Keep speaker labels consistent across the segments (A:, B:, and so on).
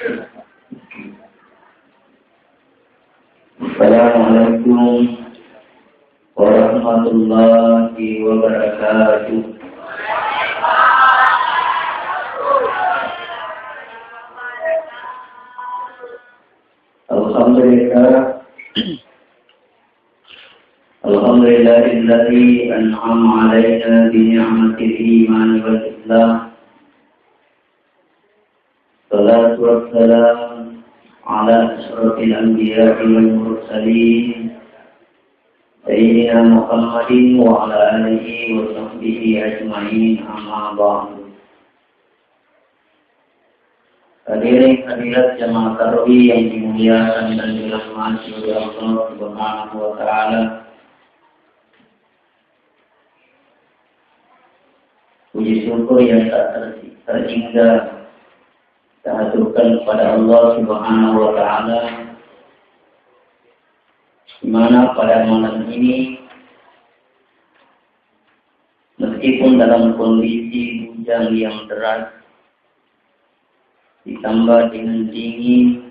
A: Assalamualaikum warahmatullahi wabarakatuh. Alhamdulillahilladzi an'ama 'alaina bi ni'matil iman wal islam. Salatu wassalam ala asyrafil anbiya'i wal mursalin sayyidina Muhammadin wa ala alihi wa sahbihi ajma'in, amma ba'du. Hadirin hadirat jamaah tarawih yang dimuliakan dan dirahmati oleh Allah Subhanahu wa taala. Puji syukur yang tak terhingga kita haturkan kepada Allah Subhanahu wa taala, di mana pada malam ini meskipun dalam kondisi hujan yang deras ditambah dengan dingin,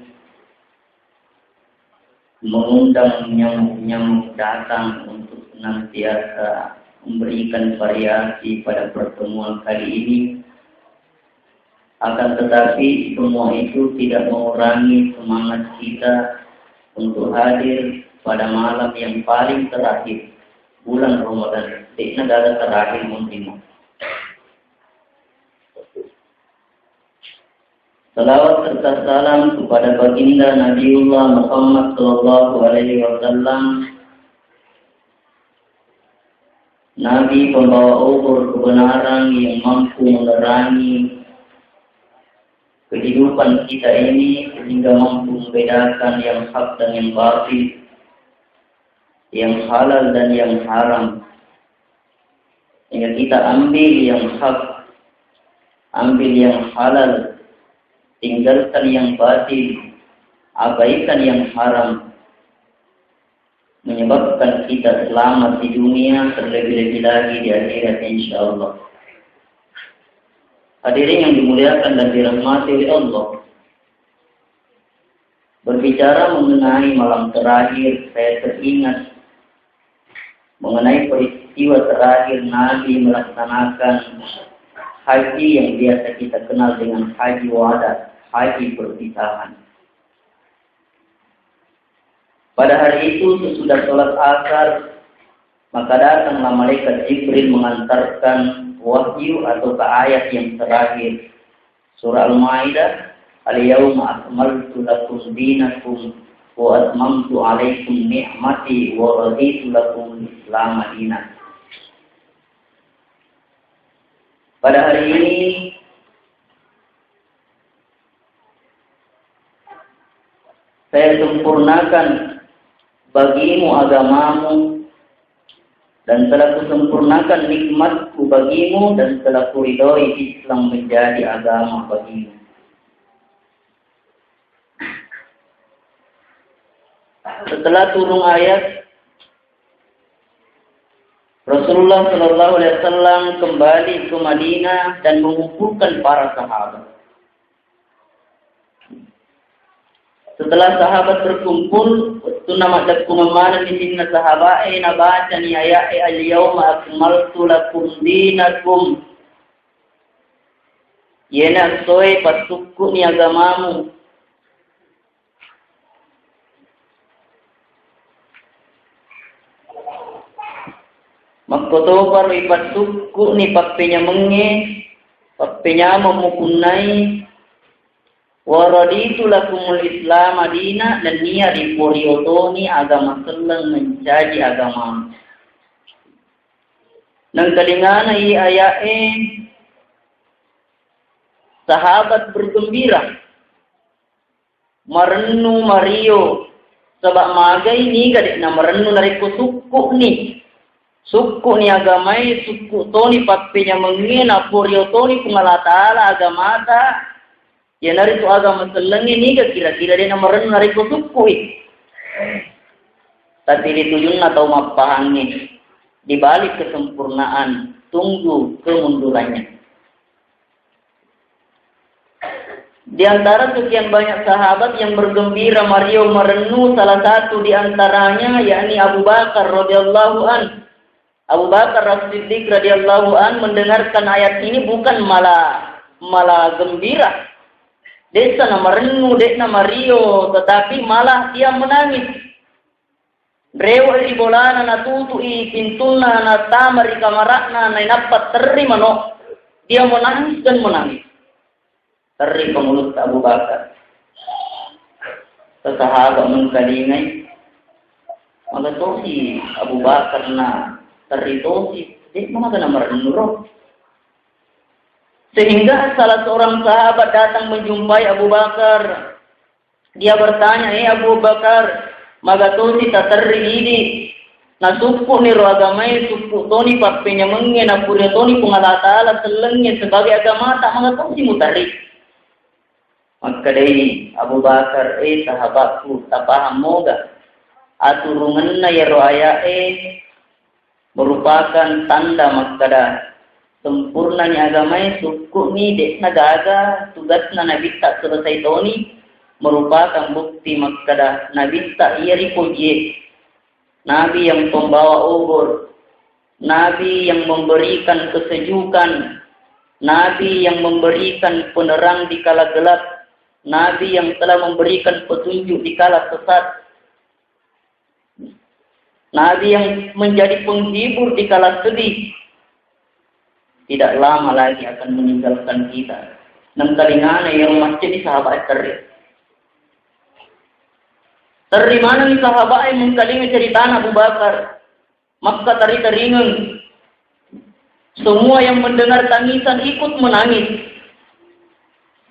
A: mengundang nyamuk-nyamuk datang untuk senantiasa memberikan variasi pada pertemuan kali ini. Akan tetapi semua itu tidak mengurangi semangat kita untuk hadir pada malam yang paling terakhir bulan Ramadan di negara terakhir mungkin. Salawat serta salam kepada baginda Nabiullah Muhammad sallallahu alaihi wasallam, Nabi pembawa obor kebenaran yang mampu menerangi kehidupan kita ini sehingga mampu membedakan yang hak dan yang batil, yang halal dan yang haram. Sehingga kita ambil yang hak, ambil yang halal, tinggalkan yang batil, abaikan yang haram, menyebabkan kita selamat di dunia, terlebih-lebih lagi di akhirat insyaallah. Hadirin yang dimuliakan dan dirahmati oleh Allah, berbicara mengenai malam terakhir, saya teringat mengenai peristiwa terakhir Nabi melaksanakan haji yang biasa kita kenal dengan haji wada, haji perpisahan. Pada hari itu sesudah sholat asar, maka datanglah malaikat Jibril mengantarkan wahyu atau ke ayat yang terakhir. Surah Al-Maidah, Al-Yawma akmaltu lakum dinakum wa atmamtu alaikum ni'mati wa raditu lakum Islam dinan. Pada hari ini saya sempurnakan bagimu agamamu, dan telah kusempurnakan nikmatku bagimu, dan telah kuridhoi Islam menjadi agama bagimu. Setelah turun ayat, Rasulullah Shallallahu Alaihi Wasallam kembali ke Madinah dan mengumpulkan para sahabat. Setelah sahabat berkumpul, nama dakum mana di sini sahabat nabaca ni ayat al-yawma akmaltu lakum dinakum. Yena soe pasuku ni agamamu. Makoto baru pasuku ni papenya menge, papenya memukunai. Waraditu lakumul Islam madina, dan nia diporiotoni agama seleng menjadi agama. Nang kalingana i ayae sahabat bergembira, marennu mario, sebab magai ni gadik na marennu nariko suku ni agamai, suku toni papenya mengena poriotoni pungalatala agamata. Ya nari tu agama seleng ini kira-kira dia namaran nari ko suku. Tapi ditujun atau mapahangi di balik kesempurnaan tunggu kemundurannya. Di antara sekian banyak sahabat yang bergembira Mario merenung, salah satu di antaranya yakni Abu Bakar radhiyallahu an. Abu Bakar As-Siddiq radhiyallahu an mendengarkan ayat ini bukan malah gembira. Desa nama merenung, desa Mario, tetapi malah dia menangis. Rewa di bolana na tutui pintuna na tamar di kamarakna na inapat terima no. Dia menangis dan menangis. Teri pengulut Abu Bakar. Sahabat mengkalingai. Maka tosi Abu Bakar na teri tosi. Mana kena merenung. Sehingga salah seorang sahabat datang menjumpai Abu Bakar. Dia bertanya, Abu Bakar, maka tosi tak teri ini. Na suku ni ro agamai suku toni papenya mengen na punya toni pungalatala selengnya sebagai agama tak maka tosi mutari. Maka dari Abu Bakar, sahabatku, tak paham moga. Aturungan na ya roaya merupakan tanda makada sempurnanya agama suku ni dek nagaga tugas na nabi tak selesai toni merupakan bukti makada nabi tak ia ripuji. Nabi yang pembawa obor, Nabi yang memberikan kesejukan, Nabi yang memberikan penerang di kala gelap, Nabi yang telah memberikan petunjuk di kala sesat. Nabi yang menjadi penghibur di kala sedih. Tidak lama lagi akan meninggalkan kita. Nang kalingana yang masjid di sahabat teri. Teri mana ni sahabat yang mengkalingi cerita Abu Bakar. Maka teri-teringan. Semua yang mendengar tangisan ikut menangis.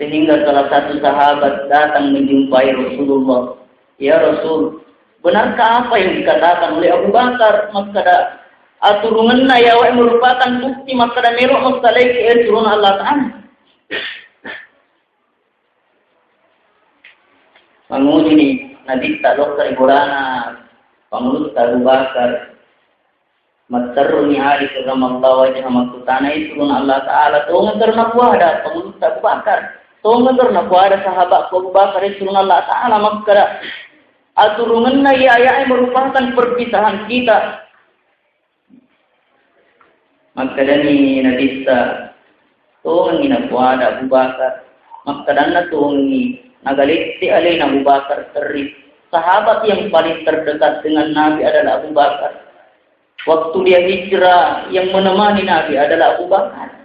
A: Sehingga salah satu sahabat datang menjumpai Rasulullah. Ya Rasul, benarkah apa yang dikatakan oleh Abu Bakar? Maka aturungan na yawa merupakan bukti maka merok masalai ke turun Allah Ta'ala. Manguji ni Nabi tak lokar iburana pangulut Abu Bakar. Mataruni ali sallallahu wajah makutana turun Allah Ta'ala. Tungan karena kuada pangulut Abu Bakar. Tungan karena kuada sahabat Abu Bakar turun Allah Ta'ala maka aturungan na ya merupakan perpisahan kita. Maka dani Nabi sa tungan ina kuada Abu Bakar. Maka dana tungi nagalitti alin Abu Bakar terri. Sahabat yang paling terdekat dengan Nabi adalah Abu Bakar. Waktu dia hijrah yang menemani Nabi adalah Abu Bakar.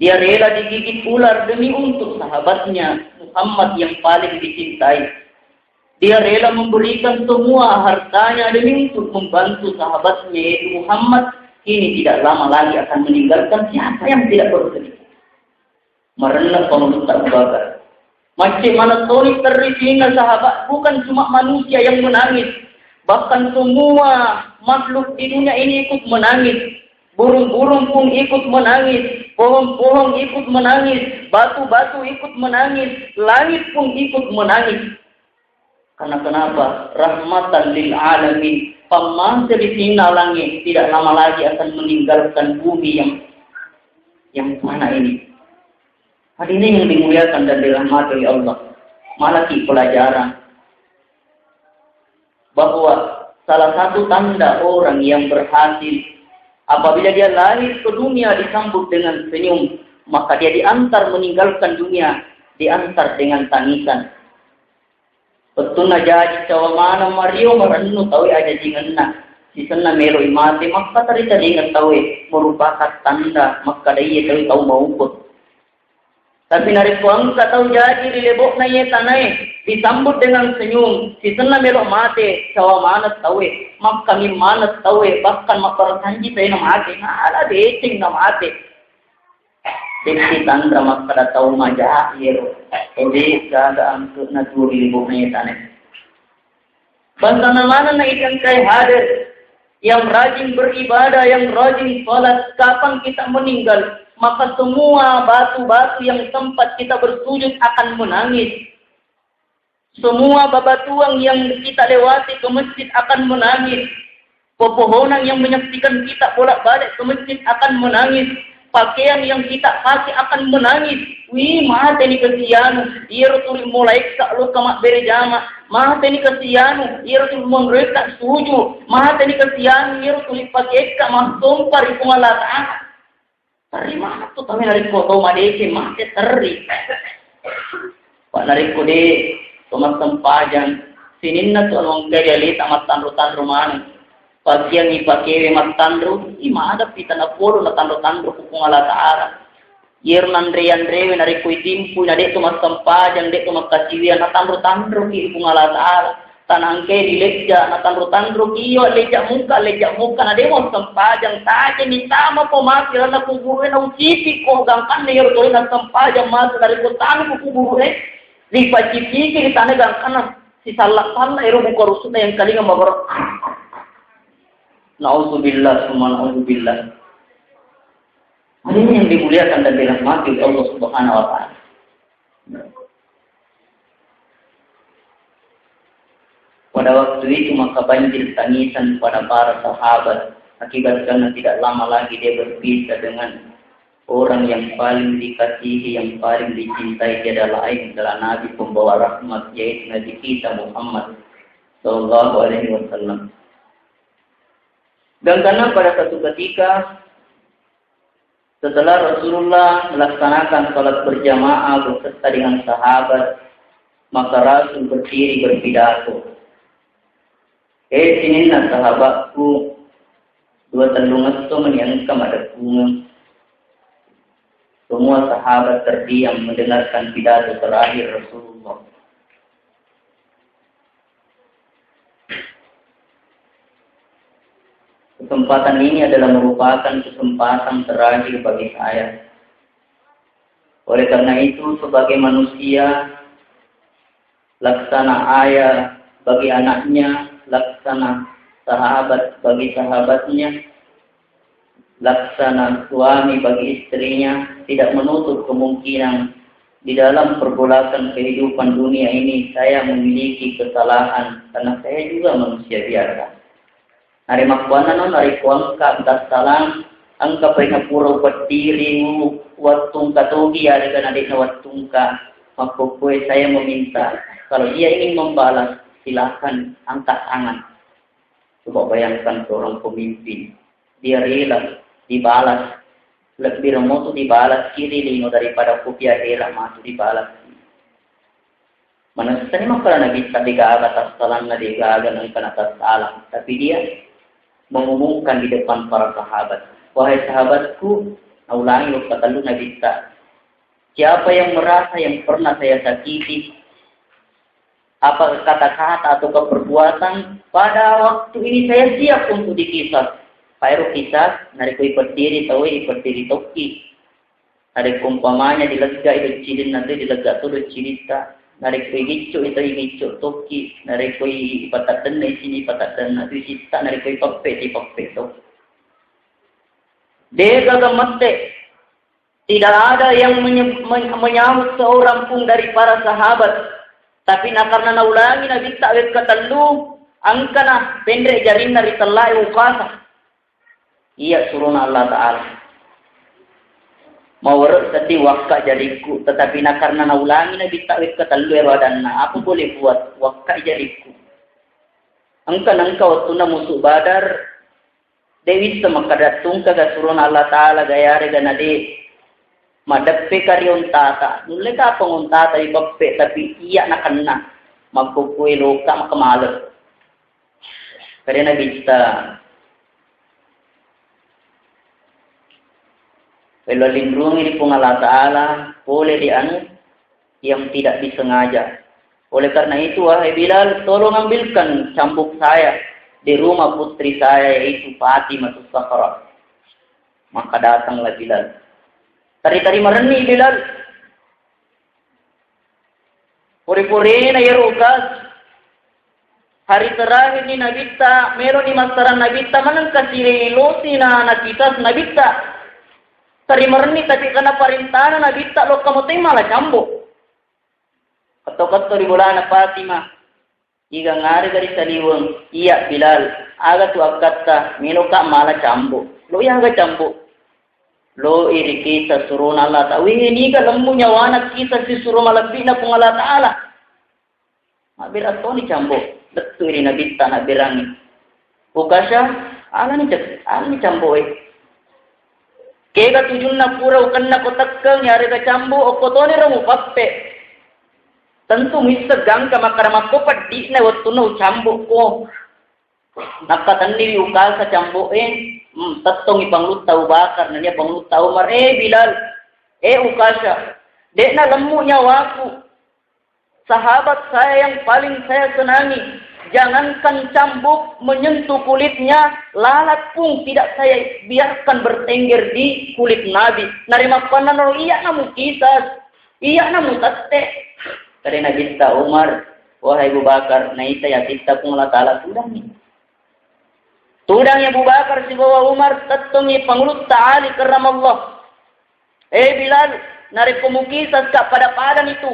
A: Dia rela digigit ular demi untuk sahabatnya Muhammad yang paling dicintai. Dia rela memberikan semua hartanya demi untuk membantu sahabatnya yaitu Muhammad. Ini tidak lama lagi akan meninggalkan siapa yang tidak bersedih. Merenung pengulut Abu Bakar. Macam mana toni terrisina sahabat bukan cuma manusia yang menangis. Bahkan semua makhluk di dunia ini ikut menangis. Burung-burung pun ikut menangis. Pohon-pohon ikut menangis. Batu-batu ikut menangis. Langit pun ikut menangis. Karena kenapa? Rahmatan lil alamin. Pemangsa di sini langit tidak lama lagi akan meninggalkan bumi yang mana ini. Hadirin yang dimuliakan dan dirahmati oleh Allah. Malaki pelajaran bahwa salah satu tanda orang yang berhasil apabila dia lahir ke dunia disambut dengan senyum, maka dia diantar meninggalkan dunia diantar dengan tangisan. Betul na jadi cawa mana Mario merenung tahu aja jingenna di sana melo imati maka tadi ingat tahu merupakan tanda maka dia tahu mau ikut. Tapi nari puang tahu jadi dilebok na ye tanai disambut dengan senyum di sana melo mate cawa mana tahu maka kami mana tahu bahkan makar sanji tahu nama mate ala decing nama mate. Dekti tanda maka tahu majah yero. Jadi jaga angkut naturi libuk na tanah. Bangsa mana na ikan kay hadir yang rajin beribadah, yang rajin sholat. Kapan kita meninggal, maka semua batu-batu yang tempat kita bersujud akan menangis. Semua babatuang yang kita lewati ke masjid akan menangis. Pepohonan yang menyaksikan kita bolak-balik ke masjid akan menangis. pakaian yang kita pakai akan menangis. Wih, mata ni kesian, ia tuli mulai tak lu kamak berjama. Mata ni kesian, ia tuli mereka setuju. Mata ni kesian, ia tuli pakai kak masuk pari pengalaan. Terima tu kami dari foto madesi mata teri. Pak narik kode tomat tempajang sinin na tu along kaya lita matan rumani. Pagi yang ipakai matandro, ada pita na polo na tandro kung ala taara. Yer nandre nari kuy timpu na dito masampajang dito magkasiwian na tandro ki kung ala taara. Tanang kay dileja na tandro kiyo leja muka na dito masampajang taja ni tama po makira na kuburuin na usipi ko gangkan na yer tuloy na sampajang masa dari kutang ko kuburuin. Di pacipiki di tanah gangkan na si salak ero buka rusut na yang kalinga mabarok. Na'udzubillah, semua na'udzubillah. Ini yang dimuliakan dan dirahmati oleh Allah Subhanahu wa Ta'ala. Pada waktu itu maka banjir tangisan pada para sahabat akibat karena tidak lama lagi dia berpisah dengan orang yang paling dikasihi, yang paling dicintai tiada lain adalah Nabi pembawa rahmat, yaitu Nabi kita Muhammad sallallahu alaihi wasallam. Dan karena pada satu ketika setelah Rasulullah melaksanakan salat berjamaah beserta dengan sahabat, maka Rasul berdiri berpidato. Sinilah sahabatku, dua tandungan itu menyangkam ada bunga. Semua sahabat terdiam mendengarkan pidato terakhir Rasulullah. Kesempatan ini adalah merupakan kesempatan terakhir bagi saya. Oleh karena itu, sebagai manusia, laksana ayah bagi anaknya, laksana sahabat bagi sahabatnya, laksana suami bagi istrinya, tidak menutup kemungkinan di dalam pergolakan kehidupan dunia ini saya memiliki kesalahan, karena saya juga manusia biasa. Nari makwana no nari kuangka das salam angka paina puro patiri watung katogi ada kan adik na watung ka makukue saya meminta kalau dia ingin membalas silahkan angkat tangan. Coba bayangkan seorang pemimpin dia rela dibalas lebih remoto dibalas kiri lino daripada kopiah rela masuk dibalas. Mana sani makala na bisa digaga atas salam na digaga ng atas salam tapi dia mengumumkan di depan para sahabat, wahai sahabatku, ulangi lu kata lu Nabi kita. Siapa yang merasa yang pernah saya sakiti, apa kata-kata atau perbuatan, pada waktu ini saya siap untuk dikisah. Pairo kisah, narikoi berdiri, tawai berdiri toki. Ada umpamanya dilega itu cilin nanti dilega tu cilita. Narikoi gicu itu gicu toki. Narikoi patatan di sini patatan nanti sita narikoi pape to. Dega gamate. Tidak ada yang menyambut seorang pun dari para sahabat. Tapi karena naulangi Nabi ta'wid katalu angkana pendek jarin dari telai ukasa. Iya suruna Allah Ta'ala. Mawarot tadi wakka jadiku, tetapi karena naulangi Nabi ta'wid katalu dan apa boleh buat wakka jadiku. Engkau tuna musuh badar, Dewi semakadatong kagasuruna Allah Ta'ala gayari ganade. Madappe karyon tata. Nulay ka pang tata ibappe tapi iya na kanna. Magkukuelo ka makamalot. Kaya nabista. Kalau lindungi pun Allah Ta'ala boleh yang tidak disengaja. Oleh karena itu wahai Bilal, tolong ambilkan cambuk saya di rumah putri saya yaitu Fatimah Zahra. Maka datanglah Bilal. Tari-tari marani Bilal. Puri-puri na yarukas. Hari terakhir ni Nabita, meron ni masaran Nabita, manang kasirilo sina nakitas Nabita. Tari marani tapi kana parintana Nabita lo kamutay malah cambo. Kato-kato di bola na Fatimah. Iga ngari dari saliwang, iya Bilal, aga tu agata, mino ka malah cambo. Lo iya aga cambo. Lo iri kita suruh Allah Ta'ala. Wih ini ka lemu nyawana kita si suruh malabih na kung Allah Ta'ala. Mabira to ni cambo. Betul iri nabita na birangi. Ukasya, ala ni cambo eh. Kega tujun na pura ukan na kotakang nyari ka cambo o kotone ramu pappe. Tentu misegang ka makarama ko padi na waktu na cambo ko. Nakatandi ukal sa cambo eh. Tattong ipanglut tahu bakar nanya panglut tahu mar Bilal Ukasya dek na lemu nyawaku sahabat saya yang paling saya senangi jangankan cambuk menyentuh kulitnya lalat pun tidak saya biarkan bertengger di kulit Nabi narima panan iya namu kisah iya namu tatte karena kita Umar wahai Abu Bakar naita ya kita pun Allah Ta'ala sudah nih tudangnya Abu Bakar si bawa Umar tetungi pangulut ta'ali karam Allah. Bilal, narik pemukisas ka pada padan itu.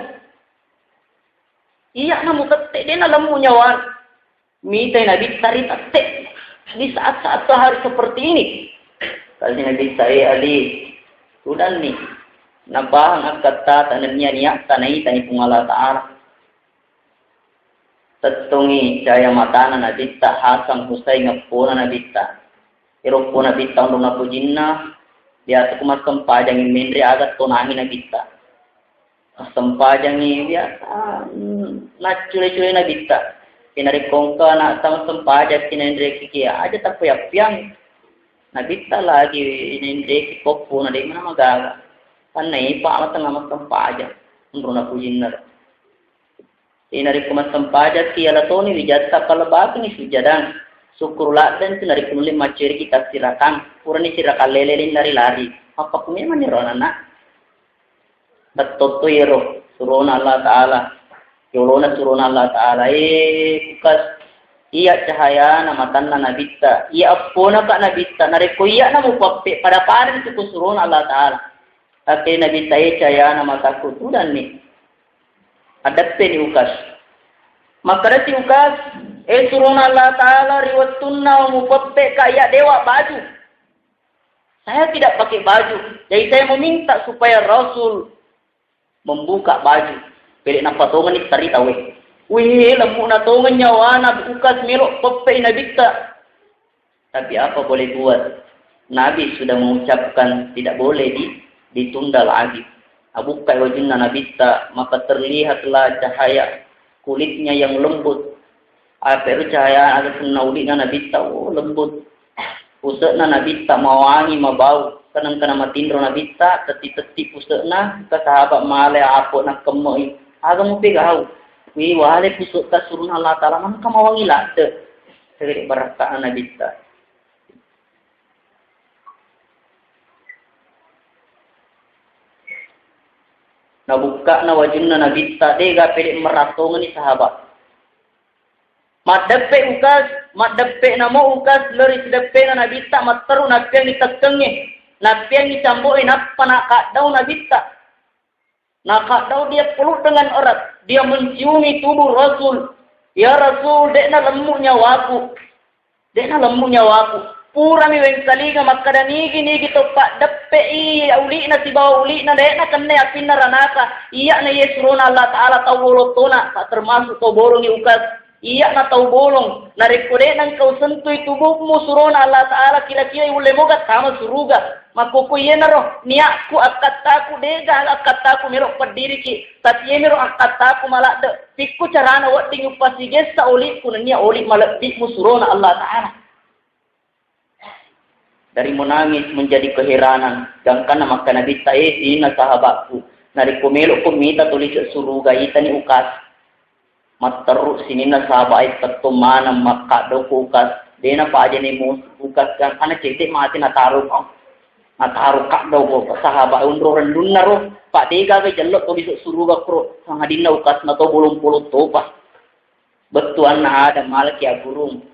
A: Iya namu tetek, dia na lemu nyawan. Mitay Nabi tari tetek. Di saat-saat hari seperti ini. Kasi Nabi saya Ali, sudah nih. Nabahang agad tatanan niya tanay tani pungala ta'ala. Tetungi jaya matana nabita hasang husay ngapuna nabita. Irok po nabita untuk napujinna. Dia tu kumas kempajang imindri agat tonahi nabita. Sempajang ini biasa. Nacule-cule nabita. Pinarik kongka na sang sempajang kinendri kikia. Aja tak puyap-puyang. Nabita lagi inendri kikopo na di mana magaga. Panay pa amat ang amat sempajang. Untuk napujinna. Inari kumas sempajat ki ala toni wijata kalabak ni sujadang syukurlah dan tinari kunuli maceri kita sirakang purani sirakal lelelin lari apa punya mani ronana betul yero surona Allah Ta'ala yolona surona Allah Ta'ala bukas iya cahaya nama tanna nabita iya apona kak nabita nari ko iya namu pape pada parin suku surona Allah Ta'ala tapi nabita cahaya nama takut udah nih ada ni ukas. Maka si ukas, surun Allah Ta'ala riwat tunna mupappe kaya dewa baju. Saya tidak pakai baju. Jadi saya meminta supaya Rasul membuka baju. Pilih na patungan ni tari tawe. Wih, lemu na tungan nyawana ukas melok pappe nabita. Tapi apa boleh buat? Nabi sudah mengucapkan tidak boleh ditunda lagi. Abu kai wajunna nabita maka terlihatlah cahaya kulitnya yang lembut. Apa itu cahaya ada sunnah nabita lembut. Pusatna nabita mawangi mabau kanang kana matindro nabita teti pusatna ka sahabat male apo nak kemoi. Aga mo pigau. Wi wale pusat ka surun Allah Ta'ala man ka mawangi lade. Segede baraka nabita. Nabuka na wajun na nabita dega pili meratongan ni sahabat. Madepe na mo ukas lori sedepe na nabita materu napiang ni tekengnya. Napiang ni camboy napa nakak daw nabita. Nakak daw dia peluk dengan erat. Dia menciumi tubuh Rasul. Ya Rasul, dek na lemu nyawaku. Pura mi weng kaliga makkadanigi to pak deppe uli na si bawa uli na dek na kanne apin na ranaka. Iya na yesurona Allah Ta'ala tawolo tona tak termasuk to borong ni ukas. Iya na tau bolong. Narikode nang kau sentuh tubuhmu surona Allah Ta'ala kira-kira ule moga sama suruga. Makuku iya na roh. Niakku akataku dega akataku mirok perdiri ki. Tapi iya mirok akataku malak de. Pikku carana wating upasige sa uliku na niya ulik malak pikmu surona Allah Ta'ala. Dari menangis menjadi keheranan. Gangkan nama Nabi ina sahabatku. Nari kumelo kumita tulis suruga ita ni ukas. Materuk sini na sahabat ketumana maka do ukas. Dena pa aja ni ukas kan ana cetek mati na taruh kau. Na taruh kak do ko sahabat unro rendun na ro. Pak dega ke jelok tulis suruga kro. Sangadina ukas na to bolong-bolong topa. Betuan na ada malaki agurung.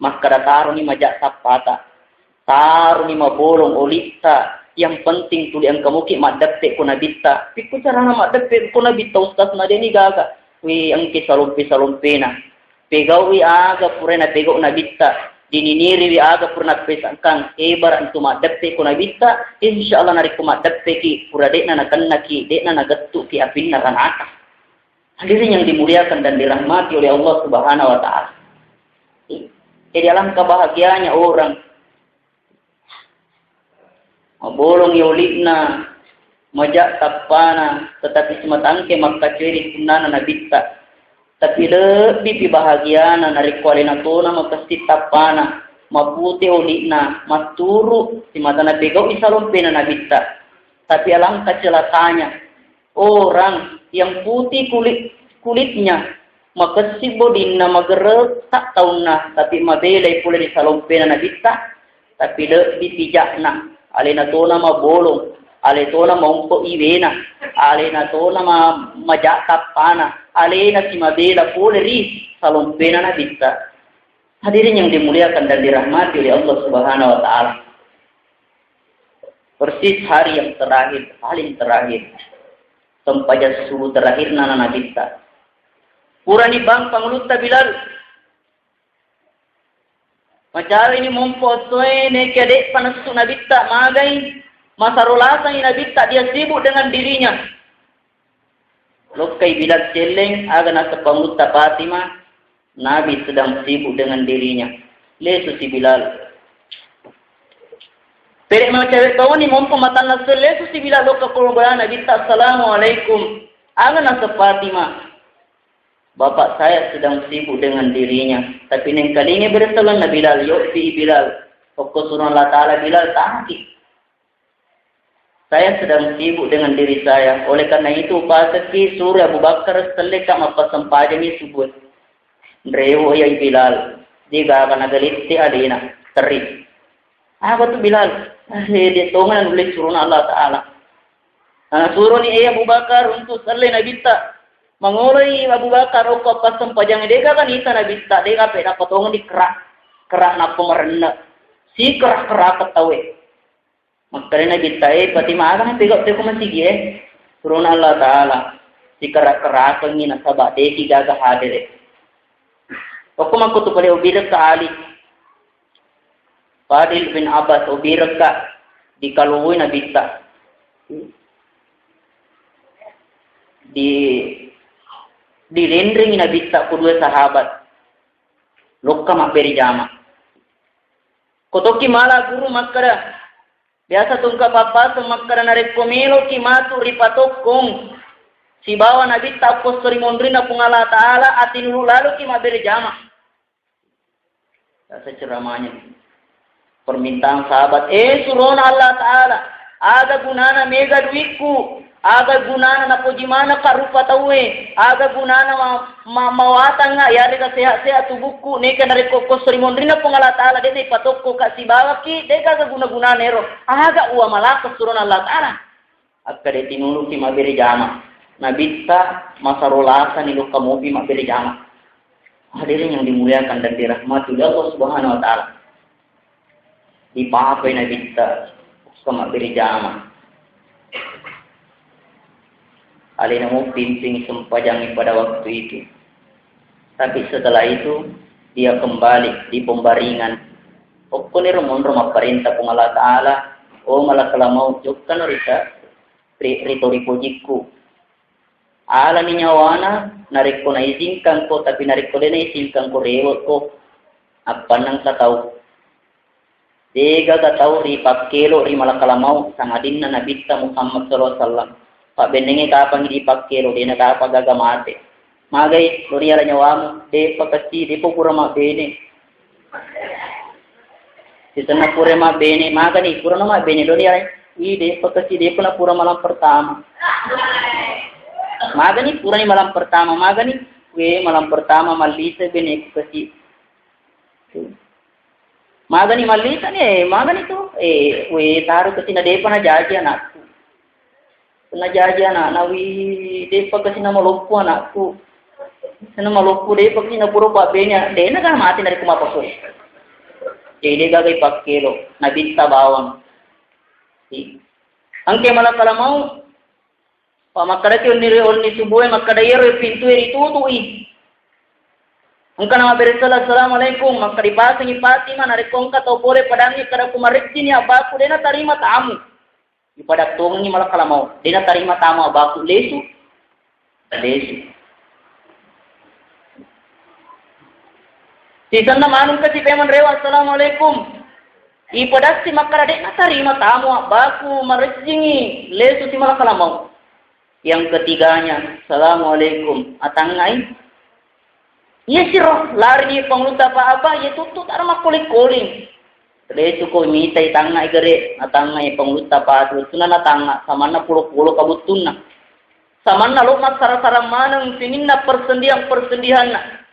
A: Mas kada taruh ni majak sapata. Taruh ni mabolong olita. Yang penting tuli ang kamuki madapte ko nabita. Piku cara na madapte ko nabita ustaz na deni gaga. Wi ang kisalumpi na. Pegaw wi aga pure na pegaw nabita. dininiri wi aga purna pesangkang ebar antu madeppe ko nabita insyaallah nari ko madeppe ki puradena na kanna ki dekna na gattu ki apinna ranaka. Hadirin yang dimuliakan dan dirahmati oleh Allah Subhanahu wa taala. Jadi alangkah bahagianya orang bolong yolikna majak tapana tetapi sematangke makaceri sunnana nabita. Tapi lebih bahagiana nari kualina tona makasti tapana maputi olikna maturu si matana pegau isalompena nabita. Tapi alangkah celakanya orang yang putih kulitnya makasi bodina magerek tak tauna tapi mabelai pula di salompena nabita tapi lebih pijakna alena tona mabolong ale tona maumpo iwena alena tona majak pana alena si mabela pula di salompena nabita. Hadirin yang dimuliakan dan dirahmati oleh Allah Subhanahu wa taala. Persis hari yang terakhir, paling terakhir sempaja subuh terakhir nana nabita. Purani bang panguluta Bilal. Macam ini memposoe nekade panasu nabita magai masarulasa ini nabita dia sibuk dengan dirinya. Lokai Bilal celeng aga nasa panguluta Fatimah Nabi sedang sibuk dengan dirinya. Lesu si Bilal. Perek mau cewek kau ni mumpung matan nasa lesu si Bilal loka korban nabita assalamualaikum. Aga nasa Fatimah. Bapak saya sedang sibuk dengan dirinya. Tapi neng kali ini bersalah na Bilal. Yukfi Bilal. Pokok suruh Allah Ta'ala Bilal tahki. Saya sedang sibuk dengan diri saya. Oleh karena itu pasaki suruh Abu Bakar seleka mapasampajami subuh. Rewo ya Bilal. Dia akan agalitti adina. Terik. Apa tu Bilal? Dia tongan boleh suruh Allah Ta'ala. Nah, suruh ni Abu Bakar untuk salih Nabi tak. Mangolai Abu Bakar rokok pasang pajang deka kan ita Nabi tak deka peda potongan di kerak na pemerna si kerak ketawe makanya Nabi tak pati makan pegak teko masih gie turun Allah Taala si kerak ngina sabak deki gaga hadir aku mangko tu pada ubir ka Ali Fadil bin Abbas ubir ka di kaluwi Nabi tak di rendering Nabi tak kedua sahabat lokka maberi jama kotoki mala guru makkara biasa tungka papa makkara narek pomelo ki matu ripatokong si bawa Nabi tak postori mondrina pungala taala atinulu lalu ki maberi jama biasa ceramahnya permintaan sahabat suruh Allah Taala ada gunana mega duitku aga gunana na pojimana karupa tawe aga gunana mawata nga yari ka sehat tubuhku neka nari kokos rimondrina pongala taala dede patokko ka sibawaki deka ga guna nero aga uwa malaka surun Allah Taala akka de tinulu ki mabere jama nabita masarolasa nilu kamupi mabere jama. Hadirin yang dimuliakan dan dirahmati oleh Allah Subhanahu wa taala, dipapai nabita ka mabere jama alina mau pimpin sempajangi pada waktu itu. Tapi setelah itu dia kembali di pembaringan. Okonir rumah perintah pengala taala. Oh malah kalau mau jukkan rita rito ripojiku. Ala ni nyawana narik ko na izinkan ko tapi narik ko din na izinkan ko rewot ko. Apa nang kataw. Dega kataw ri pakelo ri malakalamau sangadin na nabita Muhammad sallallahu alaihi wasallam. Pak benenge kapang di pakkero di nakapa gagamate magay loriara nyawamu de pakati de purama bene ditana purama bene magani purama bene loriara i de pakati de puna pura malam pertama magani purani malam pertama magani we malam pertama malisa bene kasi magani malisa ne magani to we taru kasi na de pana jaji anak na jaji anak nawi depa kasi na malokku anakku sana malokku depa kasi na puro babenya dena kan mati dari kumapaso jadi gagai pakkelo nabita bawang angke mana kala mau pamakara ti onni subuhe makada yero pintu eri tutui Angka nama bersala assalamualaikum maka dipasangi Fatimah narik kongka atau boleh padangi kada kumarikjin ya abaku dena tarima tamu. Ipada tongi malah kalau mau dena tarima tamu abaku lesu. Si sana manung kasi peman rewa assalamualaikum. Ipada si maka dena tarima tamu abaku marikjingi lesu si malah kalau mau. Yang ketiganya assalamualaikum atangai. Iya sih roh, lari ni pangluta apa ya tutut arma kuling. Kade itu ko mitay tanga igare, atanga ya pangluta pa atu tuna na tanga, samana pulo-pulo kabutun na. Samana lumat sara-sara manang sininna persendihan na.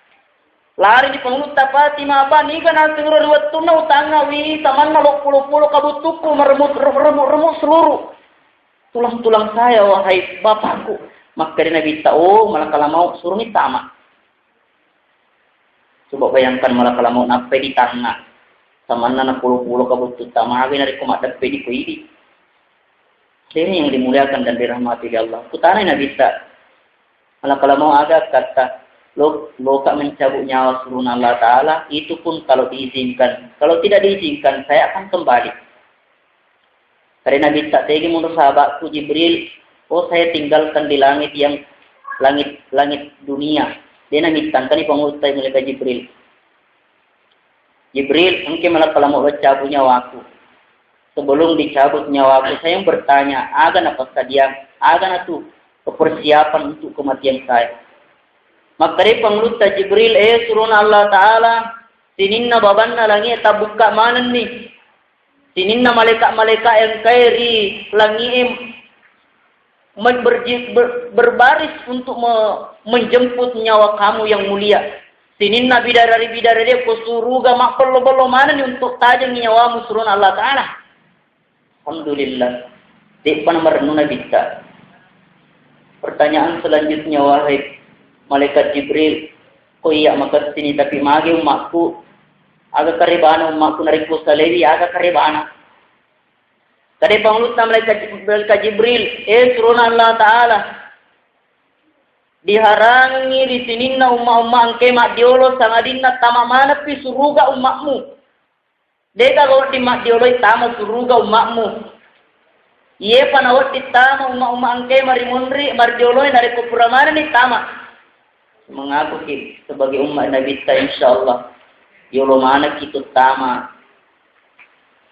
A: Lari ni pangluta pa tima apa ni kana siguro watun na utanga wi, samana lo pulo-pulo kabutuku meremut seluruh tulang-tulang saya wahai bapakku. Maka dia bita malah kalau mau suruh ni tamak. Coba bayangkan malah kalau mau nape di tanah, sama nana pulau-pulau kabutut tamagi dari kumat dape di kuidi. Ini yang dimuliakan dan dirahmati Allah. Kutana Nabi tak. Malah kalau mau ada kata loka mencabut nyawa suruh Allah Taala itu pun kalau diizinkan. Kalau tidak diizinkan saya akan kembali. Karena Nabi tak tegi menurut sahabatku Jibril, saya tinggalkan di langit yang langit dunia. Dia namitkan tadi pengutai malaikat Jibril. Jibril, engke malah kalau mau cabut nyawaku. Sebelum dicabut nyawaku, saya yang bertanya, agan apa sadia, agan itu kepersiapan untuk kematian saya. Maka dari pengutai Jibril, suruh Allah Taala, sininna babanna langit tabuka mana nih? Sininna malaikat yang kairi langit berbaris untuk menjemput nyawa kamu yang mulia. Sinin nabi dari ko suruga mak perlo mana nih untuk tajam nyawamu suruh Allah Taala. Alhamdulillah. Depan merenung nabi kita. Pertanyaan selanjutnya wahai malaikat Jibril, ko iya maka sini tapi magi umatku agak karibana umatku nariku salewi agak karibana. Tadi pangluta malaikat Jibril, suruh Allah Taala diharangi di sininna umma angke mak diolo sangadinna tamamana pi suruga umakmu. Deka gawat di mak diolo tama suruga umakmu. Iye panawat di tama umma angke marimunri mardiolo dari kupuramana ni tama. Mengaku sebagai umat Nabi kita insyaallah diolo mana kita tama.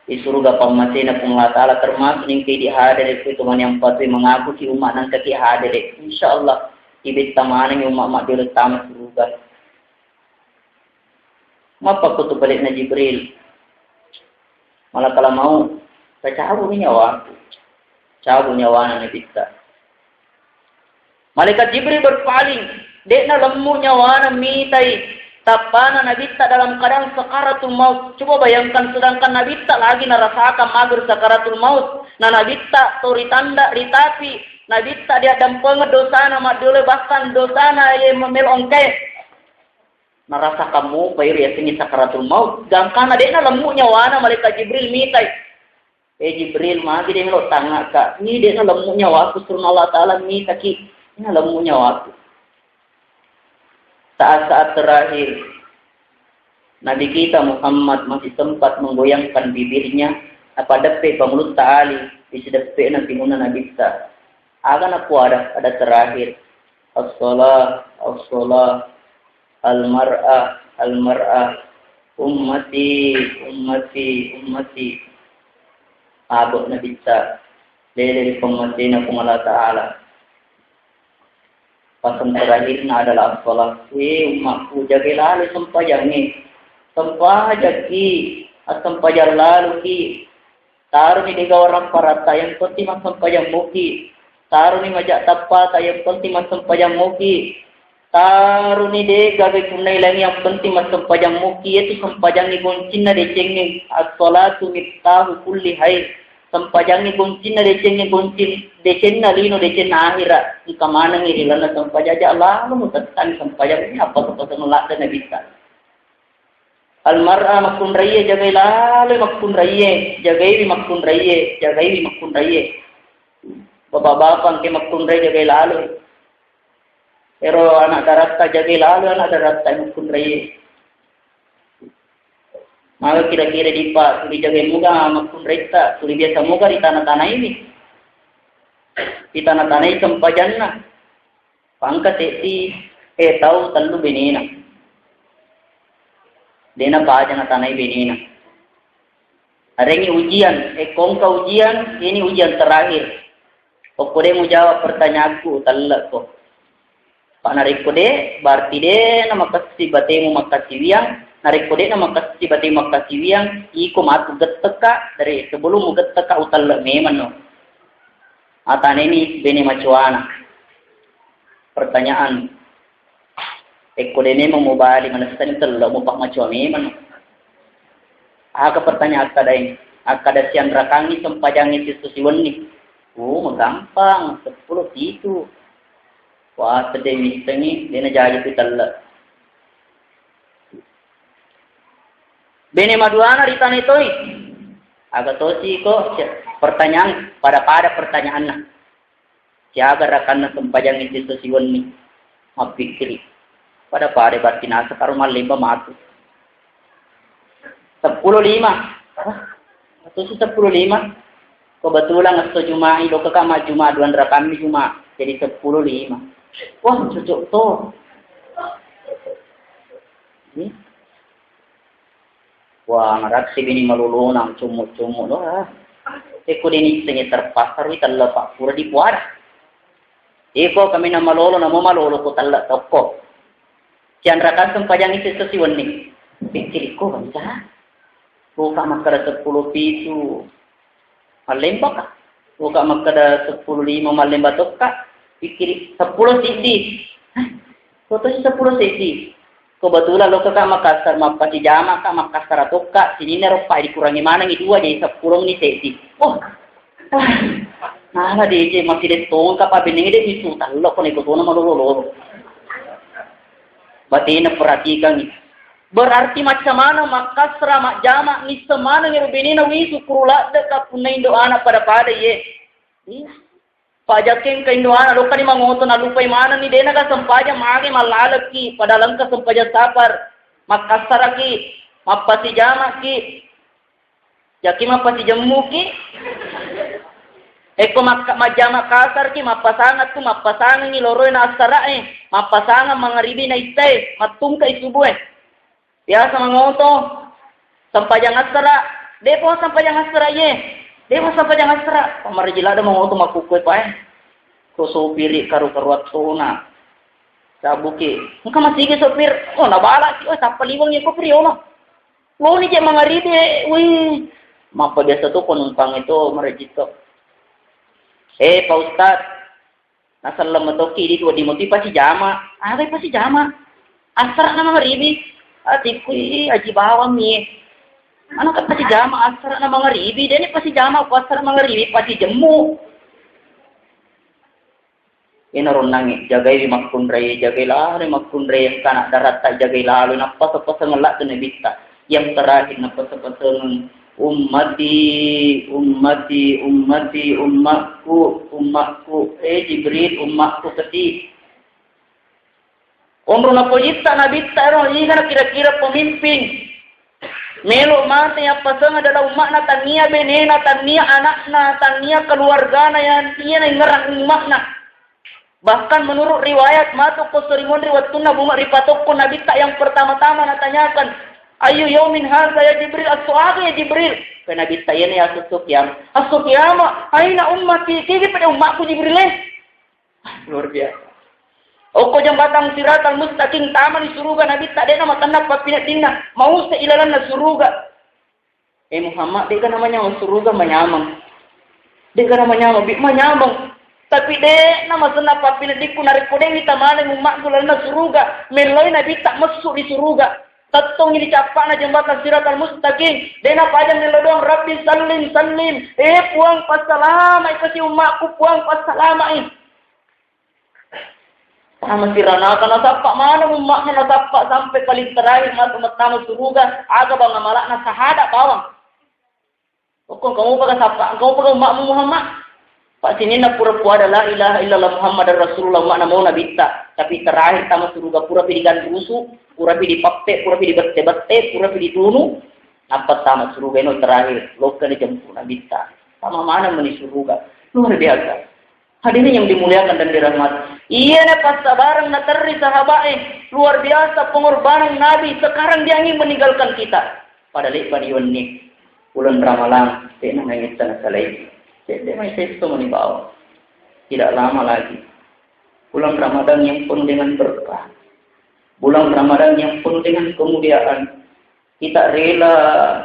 A: Di surga pamatina pun Allah Ta'ala termasuk yang di hadir itu teman yang patuh mengaku ki umat nan kaki hadir insyaallah ibit tamana yang umat dulu tamat surga. Mapa kutu balik na Jibril. Malah kalau mau saya cabut nyawa na kita. Malaikat Jibril berpaling, dekna lemu nyawa na mitai. Tapana Nabi tak dalam keadaan sakaratul maut. Coba bayangkan sedangkan Nabi tak lagi narasakan mager sakaratul maut. Nabi tak tori tanda ritapi. Nabi tak dia dampengan dosana mak dole bahkan dosana yang memelongke. Narasa kamu bayar ya sini sakaratul maut. Sedangkan adekna lemu nyawana malaikat Jibril mitai. Jibril magi dia melok tangga kak. Ini dia lemu nyawa aku suruh Allah Taala mitaki. Ini lemu nyawa aku. Saat-saat terakhir Nabi kita Muhammad masih sempat menggoyangkan bibirnya apa depe pemulut ta'ali di sedepe nanti muna Nabi kita akan aku ada terakhir as-salah al-mar'ah ummati abot Nabi kita dari pematina Allah Ta'ala. Pasang terakhirnya adalah as-salat. Umatku jagalah lalu sempajang ni. Sempajar lalu ki. Taruh ni tiga orang parata yang penting mas sempajang muki. Taruh ni majak tapat yang penting mas sempajang muki. Taruh ni de gawe kunai lagi yang penting mas sempajang muki. Itu sempajang ni kuncin na decengin. As-salatu miftahu kulli hair. Sempajang ni kuncin na decengin kuncin. Decen na lino, decen na akhirat. Ika mana ngiri lana sampajaja Allah. Lalu mutatan sampajang ini apa sepasang ngelak dan bisa. Al-mar'a makun raya jagai lalu makun raya. Jagai makun raya. Bapak-bapak ke makun raya jagai lalu. Pero anak darat ta jaga lalu anak darat ta mukun rai. Maka kira-kira di jaga muga mukun rai ta, tuli biasa muga di tanah-tanah ini. Di tanah-tanah ini sempajanna. Pangkat eti tahu talu benina. Dena bajana tanah benina. Hari ini ujian, kongka ujian, ini ujian terakhir. Kode mau jawab pertanyaanku, talak kok. Pak narik kode, berarti de nama kasih batemu makasih wiang, narik kode nama kasih batemu makasih wiang, iko matu geteka dari sebelum mu geteka utalak memang no. Atan ini bene macuana. Pertanyaan, kode ini mau balik mana sekarang talak mau pak macuana memang no. Aga pertanyaan akada sian rakangi sempajangi situ siwani. Gampang 10 itu. Wah, sedih mistengi dena jaga itu talla. Bene maduana ditanya itu. Aga tosi ko pertanyaan pada pertanyaanna. Siaga rakanna sempajangi situ siwani. Mapikiri. Pada berarti nasa karuma limba matu. 10.5. Atau 10.5. Kebetulan atau Jumat itu kekama Jumat 2 kami Jumat. Jadi 10.5. Wah, cocok tuh. Wah, ngarat si bini malulunang cumuk-cumuk loh. Eko dini sengi terpasar wi talla pak pura di puara. Eko kami na malolo ko talla toko. Cian rakan sempajang isi sesiwan nih. Pikir ko bangsa. Buka makada 10 pisu. Malembak ka. Buka makada 10.5 malembak ka. Pikir 10 sisi. Foto 10 sisi. Kebetulan lo ke Makassar, mapasi jama ka Makassar atau ka sini neropa dikurangi mana nih 2 jadi 10 nih sesi. Oh. Nah, DJ masih detong ka pa biningi de bisu talo ko ikut na malolo. Berarti perhatikan nih. Berarti macam mana Makassar mak jama ni semana ngiru binina wisu kurula de ka punai do anak pada ye. Pajakin ka indo anak lo kani mangoto na lupai mana ni dena ka sampaja mage malalaki padalang ka sampaja sapar Makassar ki mapasi jama ki jaki mapasi jammu ki eko majama kasar ki mapasangat tu mapasangan ni loroy na asara mapasangan mangaribi na itay matungka isubu biasa mangoto sampajang asara depo sampajang asara ye depo sampajang asara pamarjila ada mangoto makukoy pa ko sopiri karu-karuat sona sabuki muka masih ke sopir oh nabala ki oh sapaliwang ye ko priyo no lo ni je mangaribi wih mapa biasa tu penumpang itu merejito Pak Ustad nasal lemetoki di 2 dimoti pasi jama ada pasi jama asara nama ngaribi Atikui aji bawang ni. Anak kat pasi jama asar na mga ribi. Dini pasi jama pasar mga ribi pasi jemu. Inaron nangi jagay makundray jagay lalo makundray yang kanak darat tak jagay lalo napasa-pasa ngelak tu nebita. Yang terakhir napasa-pasa ummati ummakku Jibril ummakku keti. Umroh na pojita na bitaro ini kan kira-kira pemimpin. Melo mati yang pasang adalah umat na tania benena tania anak na tania keluarga na yang dia ngerang umat na. Bahkan menurut riwayat matu ko seringon riwayat tunna buma ripatok ko nabita yang pertama-tama natanyakan ayu yaumin hadza ya Jibril as-su'aga ya Jibril. Kena bita yan ya Sufyan. As-Sufyan aina ummati kiki pada umatku Jibril. Luar biasa. Oko jambatan siratal mustaqim taman di surga nabi tak ada nama tanda papinat dinna mau seilalan na surga Muhammad dia namanya surga menyamang dia namanya bi menyamang tapi dia nama tanda papinat di kunarik kode kita mana umat bulan na surga meloi nabi tak masuk di surga tatong ini capak na jambatan siratal mustaqim dia na pajang nilodong rabbi salim puang pasalama ikasi umatku puang pasalama sama sirana kana sapak mana umat na sapak sampai paling terakhir masuk pertama surga aga bang malak na sahada bawang. Kamu pakai sapak, kamu pakai umat Muhammad. Pak sini na pura-pura la ilaha illallah Muhammad Rasulullah makna mau nabi tak. Tapi terakhir tama suruga pura pilih gandusu, pura pilih pape, pura pilih bete-bete, pura pilih tunu. Apa tama suruga ini terakhir lokal jemput nabi tak. Sama mana meni suruga. Luar biasa. Hadirin yang dimuliakan dan dirahmati. Iya na pas barang na terri sahabat luar biasa pengorbanan Nabi. Sekarang dia ingin meninggalkan kita. Padahal ibadah ini bulan Ramadan, dia namanya sana salai. Dia masih itu menibawa. Tidak lama lagi. Bulan Ramadan yang penuh dengan berkah. Bulan Ramadan yang penuh dengan kemuliaan. Kita rela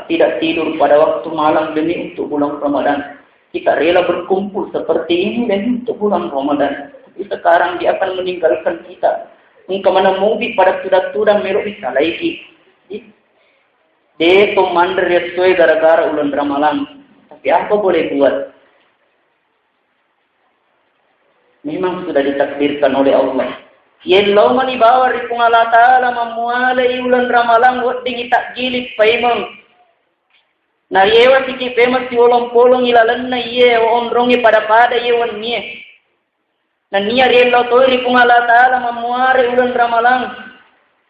A: tidak tidur pada waktu malam demi untuk bulan Ramadan. Kita rela berkumpul seperti ini dan untuk bulan Ramadan. Tapi sekarang dia akan meninggalkan kita. Mungkin mana mubi pada sudah merok bisa lagi. Dia mandar sesuai gara-gara bulan Ramadan. Tapi apa boleh buat? Memang sudah ditakdirkan oleh Allah. Yellow mani bawa ripung Allah Ta'ala memualai bulan Ramadan buat dingi tak gilik paimang. Nariyewa siki pemas si olong polong ilalan na iye ondrongi pada yewan niye. Na niya yellow toy ripung Allah Ta'ala memualai bulan Ramadan.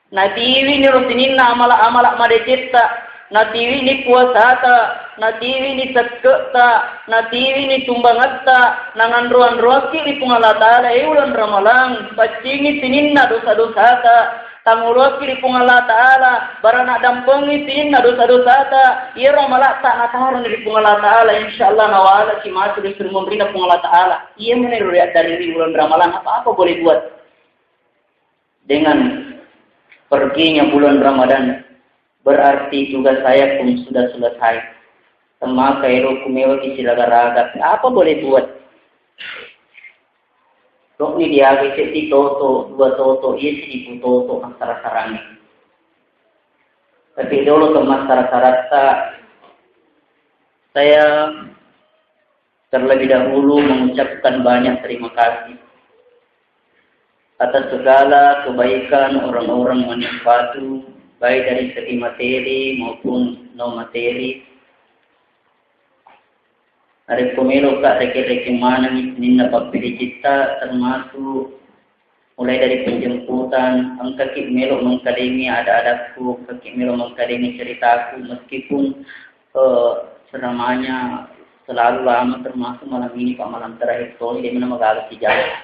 A: Na tiwi ni rosinin na amala madecita. Na tiwi ni puasata. Na tiwi ni sakta, na tiwi ni tumbangatta, na ngandruan-ruaki ni Allah Ta'ala ulan Ramalan, pacingi sininna dosa-dosata, tanguruaki ni Allah Ta'ala, barana dampengi sininna dosa-dosata, iya Ramalata nataran ni Allah Ta'ala, insyaallah nawala si mati di surmundrina Allah Ta'ala, iya menurut dari bulan Ramalan, apa-apa boleh buat. Dengan perginya bulan Ramadan, berarti juga saya pun sudah selesai. Sama kairo kumewa kisilaga-raga. Apa boleh buat? Dok ni dia kisi toto, dua toto, iya sih toto antara sarangnya. Tapi dulu ke masyarakat saya terlebih dahulu mengucapkan banyak terima kasih atas segala kebaikan orang-orang manfaatu baik dari segi materi maupun non materi. Ada pemilu kak reki-reki mana nina papili cipta termasuk mulai dari penjemputan angkaki melo mengkadengi ada-adaku kaki melo mengkadengi ceritaku meskipun ceramahnya selalu lama termasuk malam ini pak malam terakhir soalnya dia mana magagal si jalan.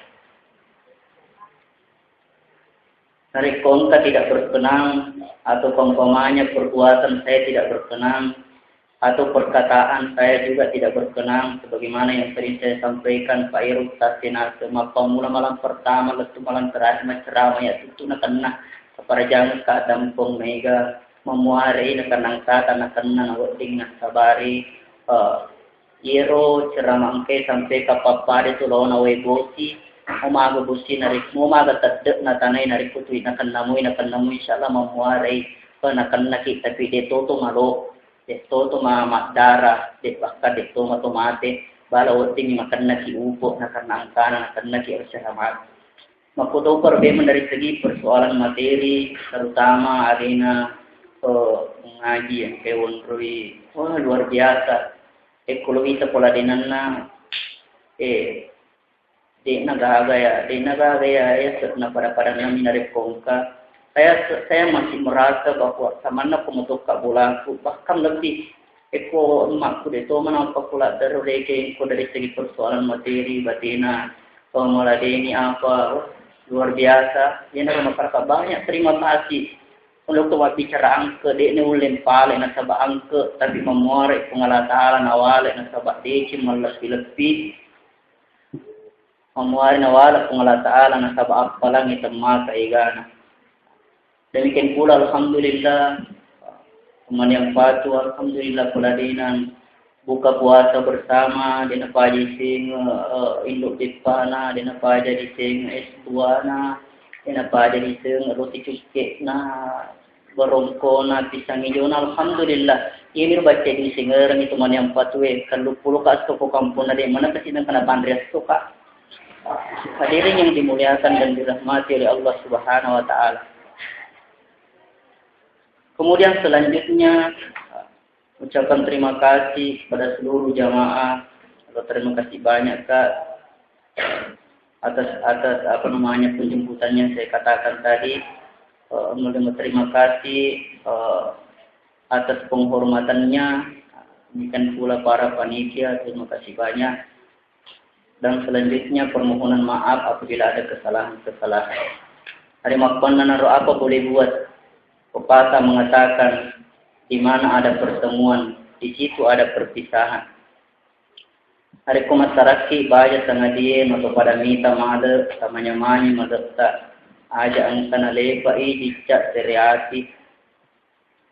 A: Dari kongka tidak berkenan atau kongkomanya perbuatan saya tidak berkenan atau perkataan saya juga tidak berkenan sebagaimana yang sering saya sampaikan Pak Iruk Tasina semua pemula malam pertama letu malam terakhir ceramah ya itu nak kena kepada jangan kadang pong mega memuari nak kenang kata nak kena nak ding nak sabari iro ceramah angke sampai kapapa itu lawan away bosi umaga bosi narik umaga tadek na tanay narik putui nak kenamu insyaallah memuari nak kena kita pide toto malo Dekto to mamat darah, dek bakka dekto matomate, bala woting makan naki upo, nakan angkana, nakan naki arsyahamat. Makudo perbedaan dari segi persoalan materi, terutama arena mengaji yang kewon rui, wah luar biasa. Ekologi sekolah denanna, de naga ya, serna pada nami nari kongka. Saya masih merasa bahwa samana pemutuka bulaku bahkan lebih emakku itu mana pula dari segi persoalan materi batina pemeladeni apa luar biasa ya masyarakat banyak terima kasih untuk bicara angka dia ini ulin paling nasabah angka tapi memuari pengalatalan awal nasabah deci malas lebih memuari nawala pengalatalan nasabah apalang itu maka igana. Demikian pula alhamdulillah teman yang patuh alhamdulillah peladinan buka puasa bersama dina paji sing induk dipana dina paji di sing S2 dina paji di sing roti cuske na barongkona pisang hijau alhamdulillah ini baca di sing orang itu teman yang patuh kalau pulau kas ke kampung ada mana kesinang kena bandres suka hadirin yang dimuliakan dan dirahmati oleh Allah Subhanahu wa taala. Kemudian selanjutnya ucapan terima kasih kepada seluruh jamaah Terima kasih banyak Kak atas penjemputannya saya katakan tadi. Terima kasih atas penghormatannya. Demikian pula para panitia, terima kasih banyak. Dan selanjutnya permohonan maaf apabila ada kesalahan-kesalahan. Hari makban naro apa boleh buat? Pepatah mengatakan di mana ada pertemuan, di situ ada perpisahan. Hari kumasaraki baja sangadien atau pada mita mada samanya manya madapta aja ang sanalepa dicak seriati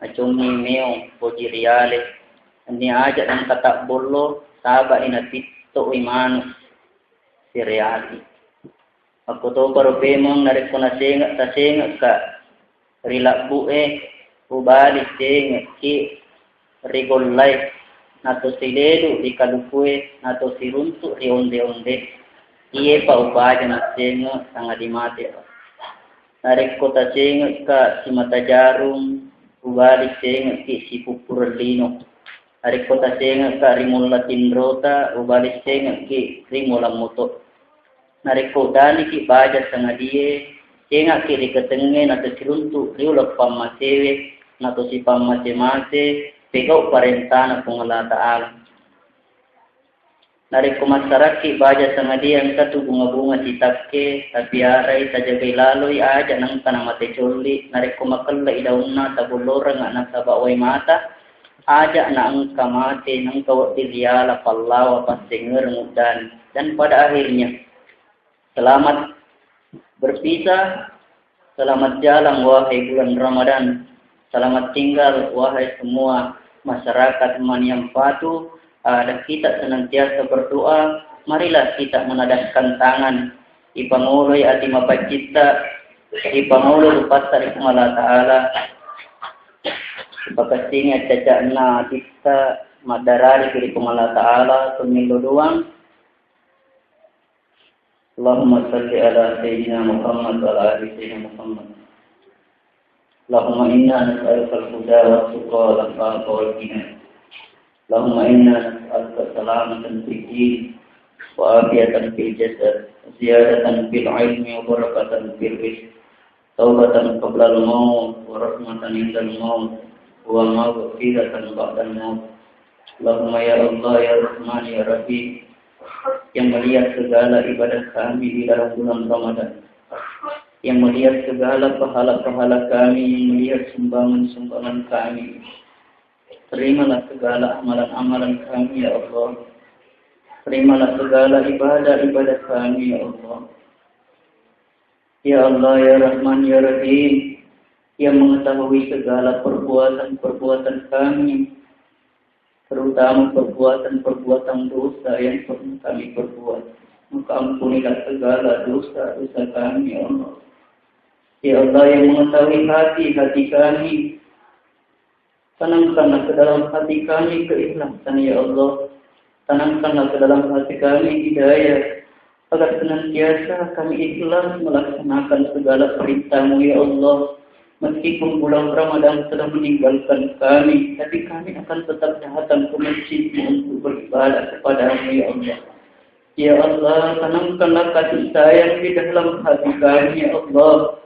A: acungi meo pojiriale ini aja ang katak bolo saba inatito imano seriati ako to baru pemong narik ko na senga ka rilak bue ubali senga ki rigolay nato siledo di kalupue nato siruntu rionde-onde iye pa ubaja na senga sanga di mati narik kota senga ka si mata jarum ubali senga ki si pupurlino narik kota senga ka rimula tinrota ubali senga ki rimula moto narik kota ni ki baja sanga die senga ki rikatenge nato siruntu riulak pamasewe nato si pamase-mase pegau parentana kung Allah Ta'ala. Narik kumasaraki baja sama dia ang katu bunga-bunga sitake tapi aray tajagay laloy aja nang tanamate choli narik kumakalla idauna tabulora nga nasabaway mata aja na ang kamate nang kawat diliyala pallawa pasinger ngudan dan pada akhirnya selamat berpisah, selamat jalan wahai bulan Ramadan, selamat tinggal wahai semua masyarakat man yang patuh, dan kita senantiasa berdoa. Marilah kita menadahkan tangan ipanguloy ati mapacita ipanguloy lupat dari Allah Ta'ala ipakasingit caca na kita madarari kiri Allah Ta'ala tumilo doang. Allahumma salli ala Sayyidina Muhammad wa ala ali Sayyidina Muhammad. Allahumma inna nas'aluka al-huda wa tuqa wa al-afaqa wal ghina. Allahumma inna nas'aluka salamatan fid din wa afiyatan fil jasad, ziyadatan fil ilmi wa barakatan fil rizq, taubatan qabla al-maut wa rahmatan inda al-maut wa maghfiratan ba'da al-maut. Allahumma ya Allah ya Rahman ya Rahim yang melihat segala ibadah kami di dalam bulan Ramadan, yang melihat segala pahala-pahala kami, yang melihat sumbangan-sumbangan kami. Terimalah segala amalan-amalan kami, ya Allah. Terimalah segala ibadah-ibadah kami, ya Allah. Ya Allah, ya Rahman, ya Rahim, yang mengetahui segala perbuatan-perbuatan kami, terutama perbuatan-perbuatan dosa yang pernah kami perbuat. Maka ampunilah segala dosa-dosa kami, ya Allah. Ya Allah yang mengetahui hati-hati kami, tanamkanlah ke dalam hati kami keikhlasan, ya Allah. Tanamkanlah ke dalam hati kami hidayah, agar senantiasa kami ikhlas melaksanakan segala perintah-Mu, ya Allah. Meskipun bulan Ramadan telah meninggalkan kami, tapi kami akan tetap datang ke masjid untuk beribadah kepada-Mu, ya Allah. Ya Allah, tanamkanlah kasih sayang di dalam hati kami, ya Allah.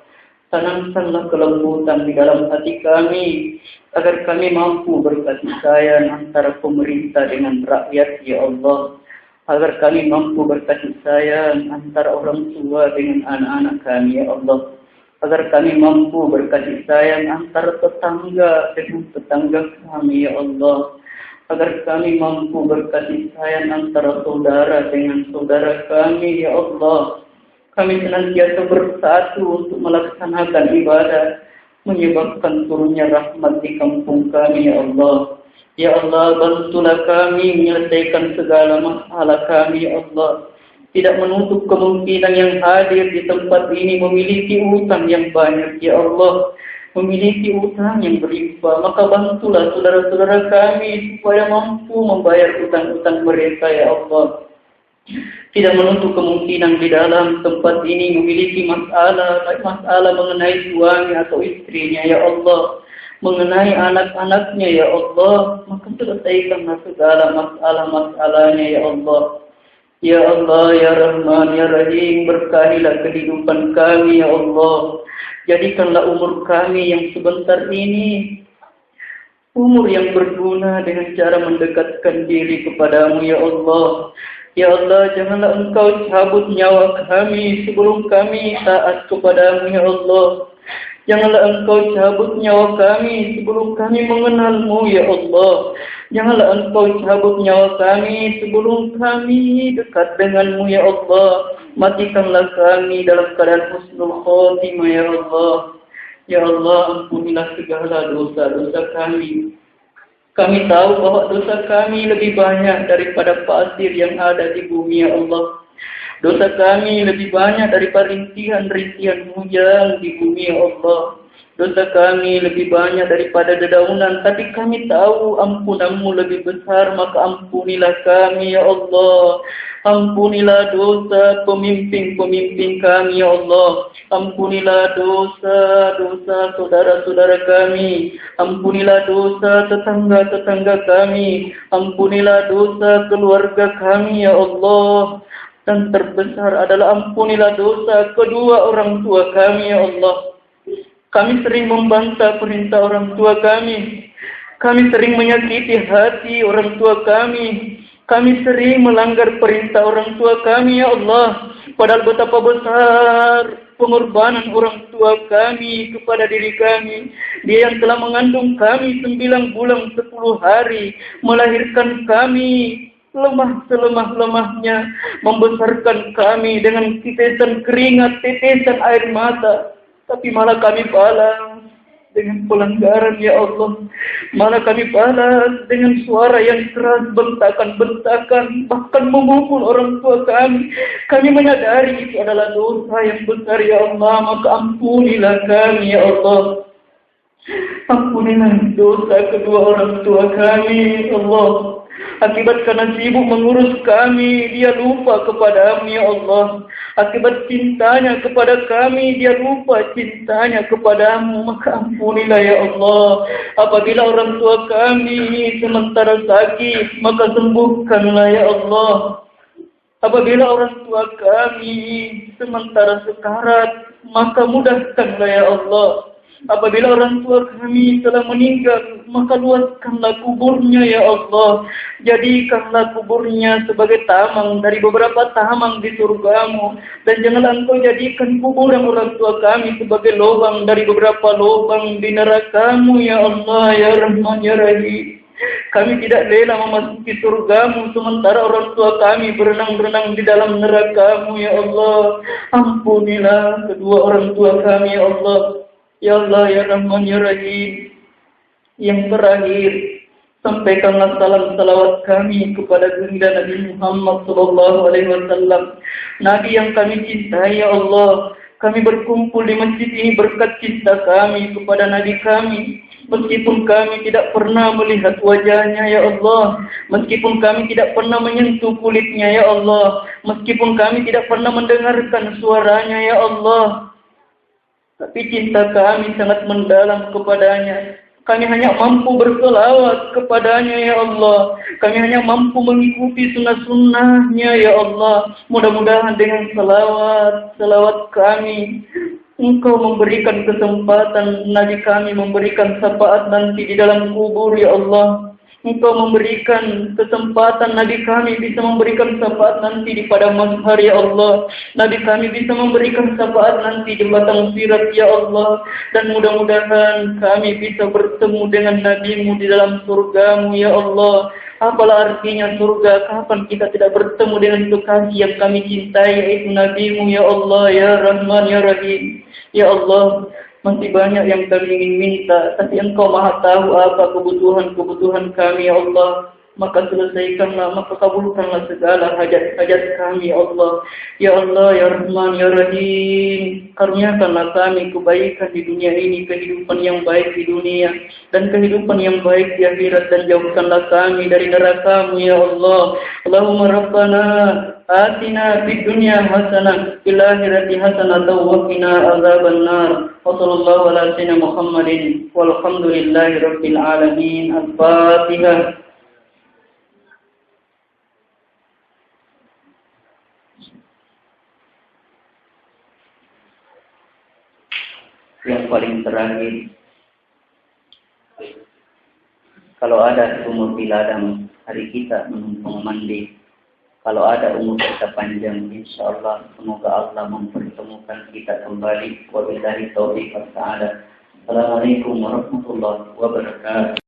A: Tanamkanlah kelembutan di dalam hati kami, agar kami mampu berkasih sayang antara pemerintah dengan rakyat, ya Allah. Agar kami mampu berkasih sayang antara orang tua dengan anak-anak kami, ya Allah. Agar kami mampu berkasih sayang antara tetangga dengan tetangga kami, ya Allah. Agar kami mampu berkasih sayang antara saudara dengan saudara kami, ya Allah. Kami senantiasa bersatu untuk melaksanakan ibadah, menyebabkan turunnya rahmat di kampung kami, ya Allah. Ya Allah, bantulah kami menyelesaikan segala masalah kami, ya Allah. Tidak menutup kemungkinan yang hadir di tempat ini memiliki utang yang banyak, ya Allah. Memiliki utang yang berlimpah, maka bantulah saudara-saudara kami supaya mampu membayar utang-utang mereka, ya Allah. Tidak menutup kemungkinan di dalam tempat ini memiliki masalah, baik masalah mengenai suami atau istrinya, ya Allah. mengenai anak-anaknya ya Allah, maka selesaikanlah segala masalah-masalahnya ya Allah. Ya Allah, ya Rahman, ya Rahim, berkahilah kehidupan kami ya Allah. Jadikanlah umur kami yang sebentar ini umur yang berguna dengan cara mendekatkan diri kepadamu ya Allah. Ya Allah, janganlah Engkau cabut nyawa kami sebelum kami taat kepadamu ya Allah. Janganlah Engkau cabut nyawa kami sebelum kami mengenalmu ya Allah. Janganlah Engkau cabut nyawa kami sebelum kami dekat denganmu ya Allah. Matikanlah kami dalam keadaan husnul khotimah ya Allah. Ya Allah, ampunilah segala dosa-dosa kami. Kami tahu bahwa dosa kami lebih banyak daripada pasir yang ada di bumi ya Allah. Dosa kami lebih banyak daripada rintihan-rintihan hujan di bumi ya Allah. Dosa kami lebih banyak daripada dedaunan, tapi kami tahu ampunanmu lebih besar, maka ampunilah kami ya Allah. Ampunilah dosa pemimpin-pemimpin kami ya Allah. Ampunilah dosa-dosa saudara-saudara kami. Ampunilah dosa tetangga-tetangga kami. Ampunilah dosa keluarga kami ya Allah. Dan terbesar adalah ampunilah dosa kedua orang tua kami ya Allah. Kami sering membantah perintah orang tua kami. Kami sering menyakiti hati orang tua kami. Kami sering melanggar perintah orang tua kami ya Allah. Padahal betapa besar pengorbanan orang tua kami kepada diri kami. Dia yang telah mengandung kami 9 bulan 10 hari, melahirkan kami lemah selemah-lemahnya, membesarkan kami dengan tetesan keringat, tetesan air mata. Tapi malah kami balas dengan pelanggaran ya Allah. Malah kami balas dengan suara yang keras, bentakan-bentakan, bahkan memukul orang tua kami. Kami menyadari itu adalah dosa yang besar ya Allah. Maka ampunilah kami ya Allah. Ampunilah dosa kedua orang tua kami ya Allah. Akibat karena sibuk mengurus kami, dia lupa kepadamu ya Allah. Akibat cintanya kepada kami, dia lupa cintanya kepadamu. Maka ampunilah ya Allah. Apabila orang tua kami sementara sakit, maka sembuhkanlah ya Allah. Apabila orang tua kami sementara sekarat, maka mudahkanlah ya Allah. Apabila orang tua kami telah meninggal, maka luaskanlah kuburnya ya Allah. Jadikanlah kuburnya sebagai tamang dari beberapa tamang di surgamu. Dan janganlah Engkau jadikan kuburan orang tua kami sebagai lubang dari beberapa lubang di nerakamu ya Allah ya Rahman ya Rahim. Kami tidak rela memasuki surgamu sementara orang tua kami berenang-renang di dalam nerakamu ya Allah. Ampunilah kedua orang tua kami ya Allah. Ya Allah, ya Rahman, ya Rahim. Yang terakhir, sampaikanlah salam salawat kami kepada baginda Nabi Muhammad SAW. Nabi yang kami cintai, ya Allah. Kami berkumpul di masjid ini berkat cinta kami kepada Nabi kami. Meskipun kami tidak pernah melihat wajahnya, ya Allah. Meskipun kami tidak pernah menyentuh kulitnya, ya Allah. Meskipun kami tidak pernah mendengarkan suaranya, ya Allah. Tapi cinta kami sangat mendalam kepadanya. Kami hanya mampu berselawat kepadanya ya Allah. Kami hanya mampu mengikuti sunnah-sunnahnya ya Allah. Mudah-mudahan dengan selawat kami, Engkau memberikan kesempatan Nabi kami memberikan syafaat nanti di dalam kubur ya Allah. Engkau memberikan kesempatan Nabi kami bisa memberikan syafaat nanti di padang mahsyar ya Allah. Nabi kami bisa memberikan syafaat nanti di batang sirat ya Allah. Dan mudah-mudahan kami bisa bertemu dengan Nabi-Mu di dalam surga-Mu ya Allah. Apalah artinya surga kapan kita tidak bertemu dengan kekasih yang kami cintai yaitu Nabi-Mu ya Allah ya Rahman ya Rahim. Ya Allah, masih banyak yang kami ingin minta, tapi Engkau Maha tahu apa kebutuhan-kebutuhan kami, ya Allah. Maka selesaikanlah, maka kabulkanlah segala hajat-hajat kami, ya Allah. Ya Allah, ya Rahman, ya Rahim. Karuniakanlah kami kebaikan di dunia ini, kehidupan yang baik di dunia, dan kehidupan yang baik di akhirat, dan jauhkanlah kami dari neraka-Mu, ya Allah. Allahumma Rabbana آتنا في الدنيا حسنة في الآخرة حسنة وقنا عذاب النار وصلى الله على سيدنا محمد والحمد لله رب العالمين. الفاتحة. Yang paling terakhir, kalau ada umur di ladang, hari kita menumpang mandi. Kalau ada umur kita panjang, insya Allah semoga Allah mempertemukan kita kembali. Wabillahi taufiq wal hidayah. Assalamualaikum warahmatullahi wabarakatuh.